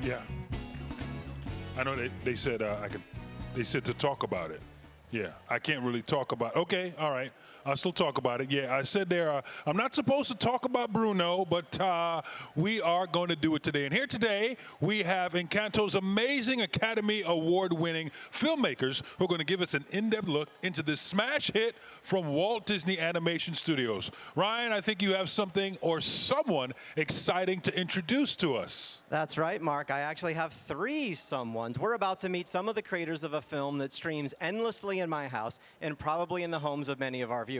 Yeah. I know they said they said to talk about it. Yeah, I can't really talk about. Okay, all right. I'll still talk about it. Yeah, I said there. I'm not supposed to talk about Bruno, but we are going to do it today. And here today we have Encanto's amazing Academy Award-winning filmmakers who are going to give us an in-depth look into this smash hit from Walt Disney Animation Studios. Ryan, I think you have something or someone exciting to introduce to us. That's right, Mark. I actually have three someones. We're about to meet some of the creators of a film that streams endlessly in my house and probably in the homes of many of our viewers.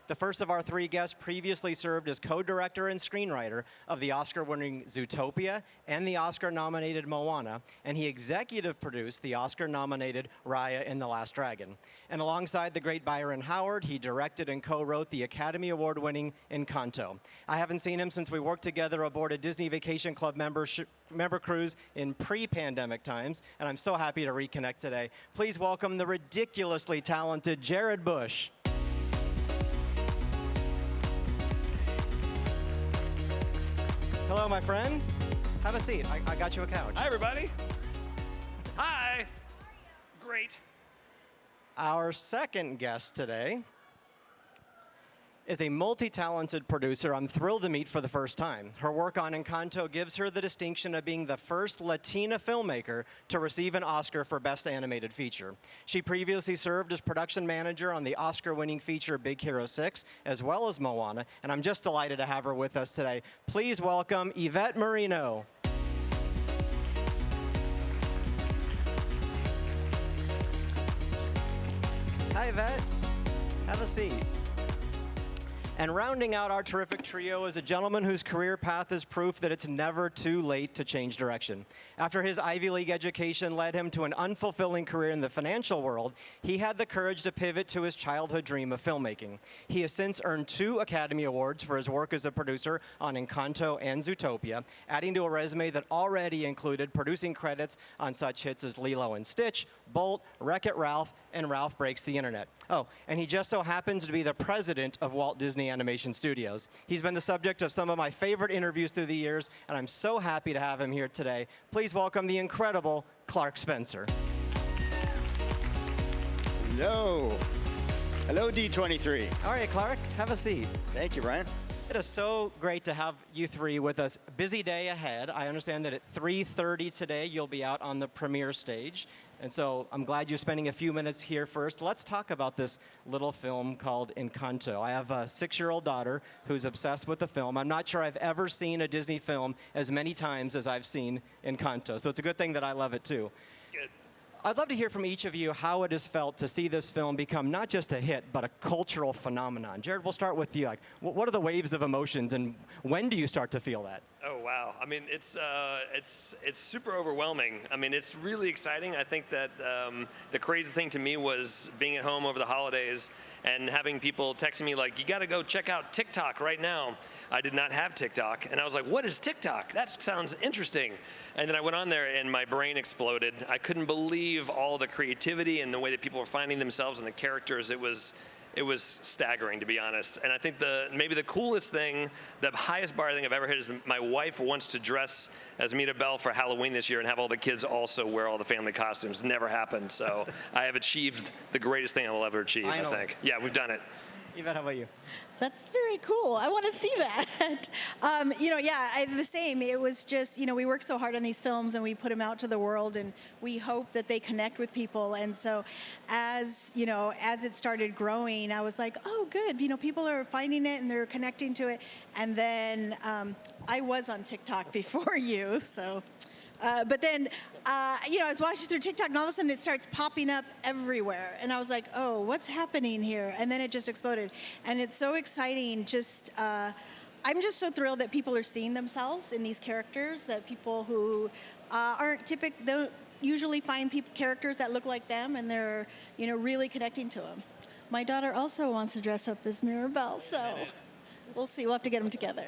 The first of our three guests previously served as co-director and screenwriter of the Oscar-winning Zootopia and the Oscar-nominated Moana, and he executive produced the Oscar-nominated Raya and the Last Dragon. And alongside the great Byron Howard, he directed and co-wrote the Academy Award-winning Encanto. I haven't seen him since we worked together aboard a Disney Vacation Club member cruise in pre-pandemic times, and I'm so happy to reconnect today. Please welcome the ridiculously talented Jared Bush. Hello, my friend. Have a seat. I got you a couch. Hi, everybody. Hi. Great. Our second guest today is a multi-talented producer I'm thrilled to meet for the first time. Her work on Encanto gives her the distinction of being the first Latina filmmaker to receive an Oscar for Best Animated Feature. She previously served as production manager on the Oscar-winning feature Big Hero 6, as well as Moana, and I'm just delighted to have her with us today. Please welcome Yvett Merino. Hi, Yvette. Have a seat. And rounding out our terrific trio is a gentleman whose career path is proof that it's never too late to change direction. After his Ivy League education led him to an unfulfilling career in the financial world, he had the courage to pivot to his childhood dream of filmmaking. He has since earned 2 Academy Awards for his work as a producer on Encanto and Zootopia, adding to a resume that already included producing credits on such hits as Lilo and Stitch, Bolt, Wreck-It Ralph, and Ralph Breaks the Internet. Oh, and he just so happens to be the president of Walt Disney Animation Studios. He's been the subject of some of my favorite interviews through the years, and I'm so happy to have him here today. Please welcome the incredible Clark Spencer. Hello. Hello, D23. All right, Clark, have a seat. Thank you, Ryan. It is so great to have you three with us. Busy day ahead. I understand that at 3:30 today, you'll be out on the premiere stage. And so I'm glad you're spending a few minutes here first. Let's talk about this little film called Encanto. I have a 6-year-old daughter who's obsessed with the film. I'm not sure I've ever seen a Disney film as many times as I've seen Encanto. So it's a good thing that I love it too. Good. I'd love to hear from each of you how it has felt to see this film become not just a hit, but a cultural phenomenon. Jared, we'll start with you. Like, what are the waves of emotions, and when do you start to feel that? Oh, wow. I mean, it's super overwhelming. I mean, it's really exciting. I think that the crazy thing to me was being at home over the holidays and having people texting me like, you got to go check out TikTok right now. I did not have TikTok, and I was like, what is TikTok? That sounds interesting. And then I went on there, and my brain exploded. I couldn't believe all the creativity and the way that people were finding themselves and the characters. It was staggering, to be honest. And I think maybe the coolest thing, the highest bar thing I've ever hit is my wife wants to dress as Mita Bell for Halloween this year and have all the kids also wear all the family costumes. Never happened. So I have achieved the greatest thing I will ever achieve, I think. Yeah, we've done it. Yvette, how about you? That's very cool. I want to see that. The same. It was just, we work so hard on these films and we put them out to the world and we hope that they connect with people. And so as it started growing, I was like, oh, good. People are finding it and they're connecting to it. And then I was on TikTok before you, so. But then, I was watching through TikTok, and all of a sudden it starts popping up everywhere. And I was like, oh, what's happening here? And then it just exploded. And it's so exciting. I'm just so thrilled that people are seeing themselves in these characters, that people who don't usually find characters that look like them, and they're, really connecting to them. My daughter also wants to dress up as Mirabelle, so we'll see. We'll have to get them together.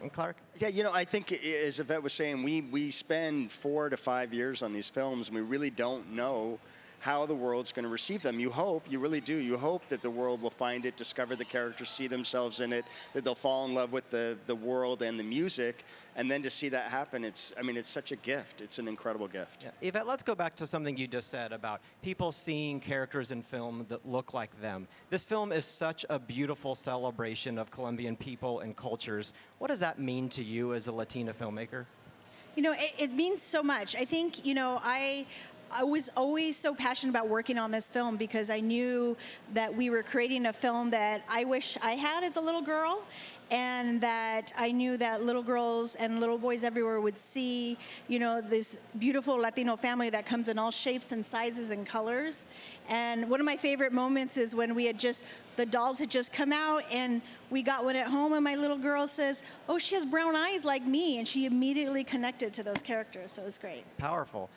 And Clark? Yeah, I think, as Yvette was saying, we spend 4 to 5 years on these films, and we really don't know how the world's going to receive them. You hope, you really do, you hope that the world will find it, discover the characters, see themselves in it, that they'll fall in love with the world and the music. And then to see that happen, it's such a gift. It's an incredible gift. Yeah. Yvette, let's go back to something you just said about people seeing characters in film that look like them. This film is such a beautiful celebration of Colombian people and cultures. What does that mean to you as a Latina filmmaker? You know, it means so much. I think, you know, I was always so passionate about working on this film because I knew that we were creating a film that I wish I had as a little girl, and that I knew that little girls and little boys everywhere would see, you know, this beautiful Latino family that comes in all shapes and sizes and colors. And one of my favorite moments is when the dolls had just come out and we got one at home and my little girl says, "Oh, she has brown eyes like me," and she immediately connected to those characters, so it was great. Powerful.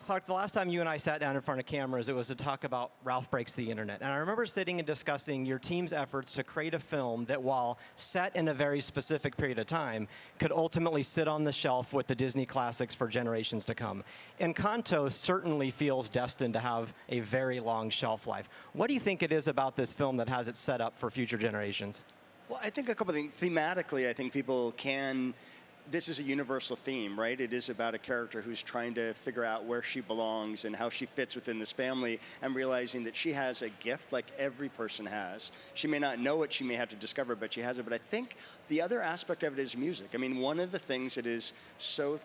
Clark, the last time you and I sat down in front of cameras, it was to talk about Ralph Breaks the Internet. And I remember sitting and discussing your team's efforts to create a film that, while set in a very specific period of time, could ultimately sit on the shelf with the Disney classics for generations to come. Encanto certainly feels destined to have a very long shelf life. What do you think it is about this film that has it set up for future generations? Well, I think a couple of things. Thematically, I think people can. This is a universal theme, right? It is about a character who's trying to figure out where she belongs and how she fits within this family, and realizing that she has a gift like every person has. She may not know it, she may have to discover it, but she has it. But I think the other aspect of it is music. I mean, one of the things that is so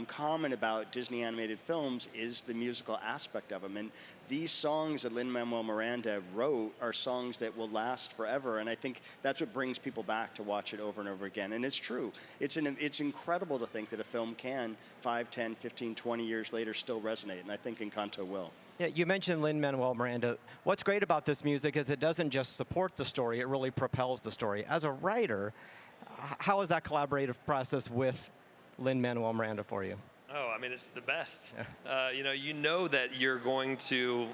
common about Disney animated films is the musical aspect of them. And these songs that Lin-Manuel Miranda wrote are songs that will last forever. And I think that's what brings people back to watch it over and over again. And it's true. It's incredible to think that a film can 5, 10, 15, 20 years later still resonate. And I think Encanto will. Yeah, you mentioned Lin-Manuel Miranda. What's great about this music is it doesn't just support the story, it really propels the story. As a writer, how is that collaborative process with Lin-Manuel Miranda for you? Oh, I mean, it's the best. You know that you're going to,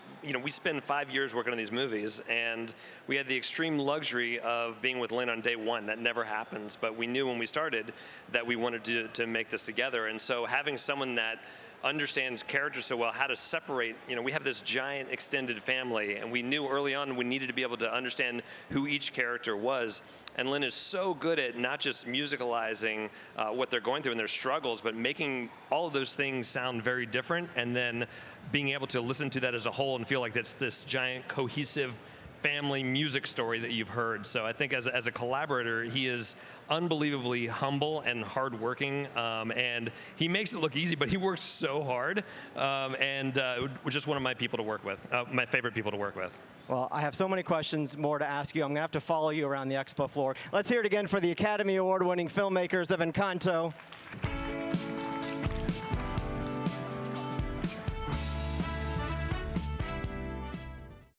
we spend 5 years working on these movies, and we had the extreme luxury of being with Lin on day one. That never happens, but we knew when we started that we wanted to make this together. And so having someone that understands characters so well, how to separate, we have this giant extended family, and we knew early on we needed to be able to understand who each character was. And Lin is so good at not just musicalizing what they're going through and their struggles, but making all of those things sound very different, and then being able to listen to that as a whole and feel like that's this giant cohesive family music story that you've heard. So I think as a collaborator, he is unbelievably humble and hardworking, and he makes it look easy, but he works so hard, and just one of my people to work with, my favorite people to work with. Well, I have so many questions more to ask you. I'm going to have to follow you around the expo floor. Let's hear it again for the Academy Award-winning filmmakers of Encanto.